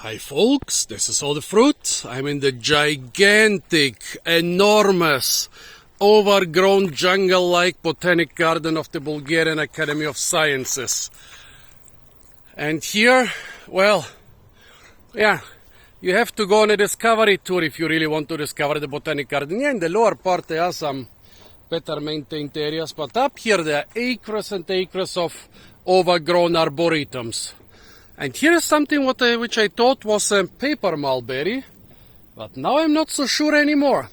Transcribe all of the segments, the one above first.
Hi folks, this is all the fruit. I'm in the gigantic, enormous, overgrown jungle-like botanic garden of the Bulgarian Academy of Sciences. And here, well, yeah, you have to go on a discovery tour if you really want to discover the botanic garden. Yeah, in the lower part there are some better maintained areas, but up here there are acres and acres of overgrown arboretums. And here is something which I thought was a paper mulberry, but now I'm not so sure anymore.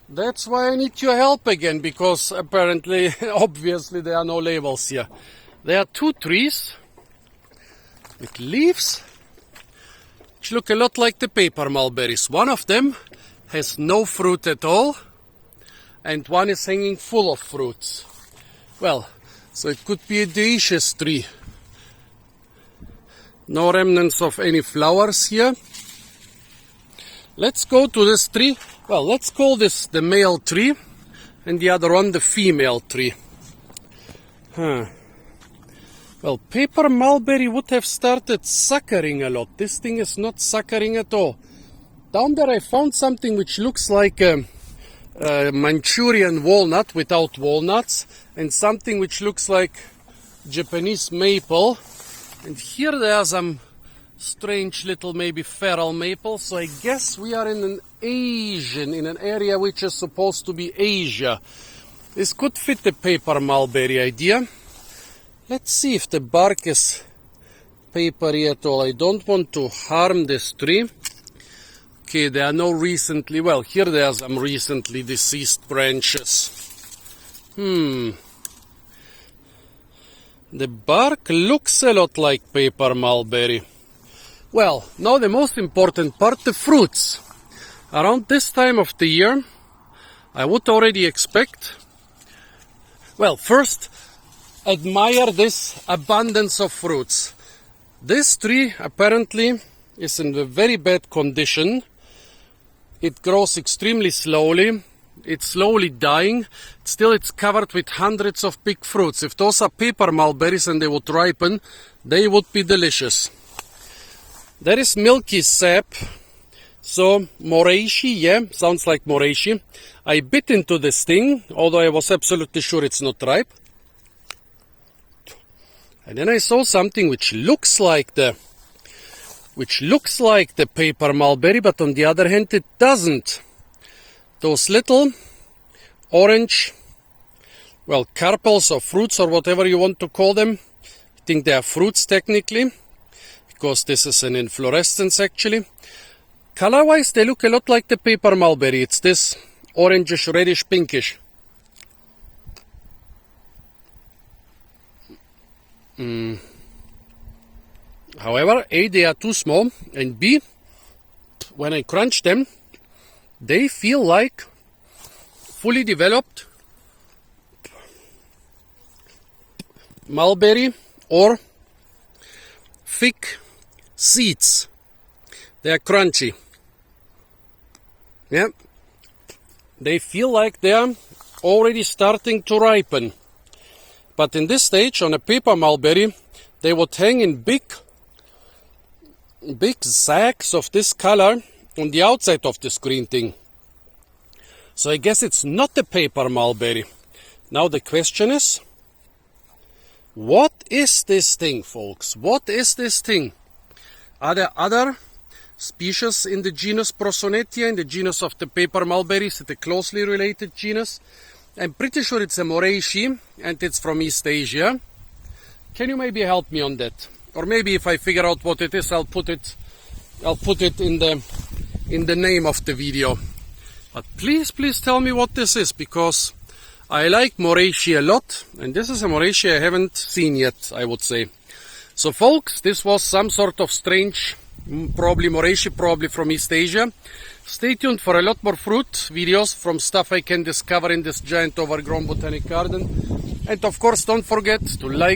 That's why I need your help again, because apparently, obviously, there are no labels here. There are two trees with leaves which look a lot like the paper mulberries. One of them has no fruit at all, and one is hanging full of fruits. Well, so it could be a dioecious tree. No remnants of any flowers here. Let's go to this tree. Well, let's call this the male tree and the other one the female tree. Well, paper mulberry would have started suckering a lot. This thing is not suckering at all. Down there I found something which looks like a Manchurian walnut without walnuts, and something which looks like Japanese maple. And here there are some strange little maybe feral maples. So I guess we are in an area which is supposed to be Asia. This could fit the paper mulberry idea. Let's see if the bark is papery at all. I don't want to harm this tree. Okay, there are no recently, well, here there are some recently deceased branches. The bark looks a lot like paper mulberry. Well, now the most important part, the fruits. Around this time of the year, I would already expect, well, first, admire this abundance of fruits. This tree apparently is in a very bad condition. It grows extremely slowly. It's slowly dying. Still, it's covered with hundreds of big fruits. If those are paper mulberries and they would ripen, they would be delicious. There is milky sap. So, Moraceae, yeah, sounds like Moraceae. I bit into this thing, although I was absolutely sure it's not ripe. And then I saw something which looks like the paper mulberry, but on the other hand, it doesn't. Those little orange, well, carpels or fruits or whatever you want to call them. I think they are fruits technically, because this is an inflorescence actually. Color-wise, they look a lot like the paper mulberry. It's this orangish, reddish, pinkish. However, A, they are too small, and B, when I crunch them, they feel like fully developed mulberry or fig seeds. They are crunchy. Yeah. They feel like they are already starting to ripen. But in this stage, on a paper mulberry, they would hang in big sacs of this color on the outside of this green thing. So I guess it's not a paper mulberry. Now the question is, what is this thing, folks? What is this thing? Are there other species in the genus Broussonetia, in the genus of the paper mulberries, it's a closely related genus? I'm pretty sure it's a Moraceae, and it's from East Asia. Can you maybe help me on that? Or maybe if I figure out what it is, I'll put it in the name of the video. But please tell me what this is, because I like Moraceae a lot, and this is a Moraceae I haven't seen yet, I would say. So folks, this was some sort of strange, probably Moraceae, probably from East Asia. Stay tuned for a lot more fruit videos from stuff I can discover in this giant overgrown botanic garden. And of course, don't forget to like,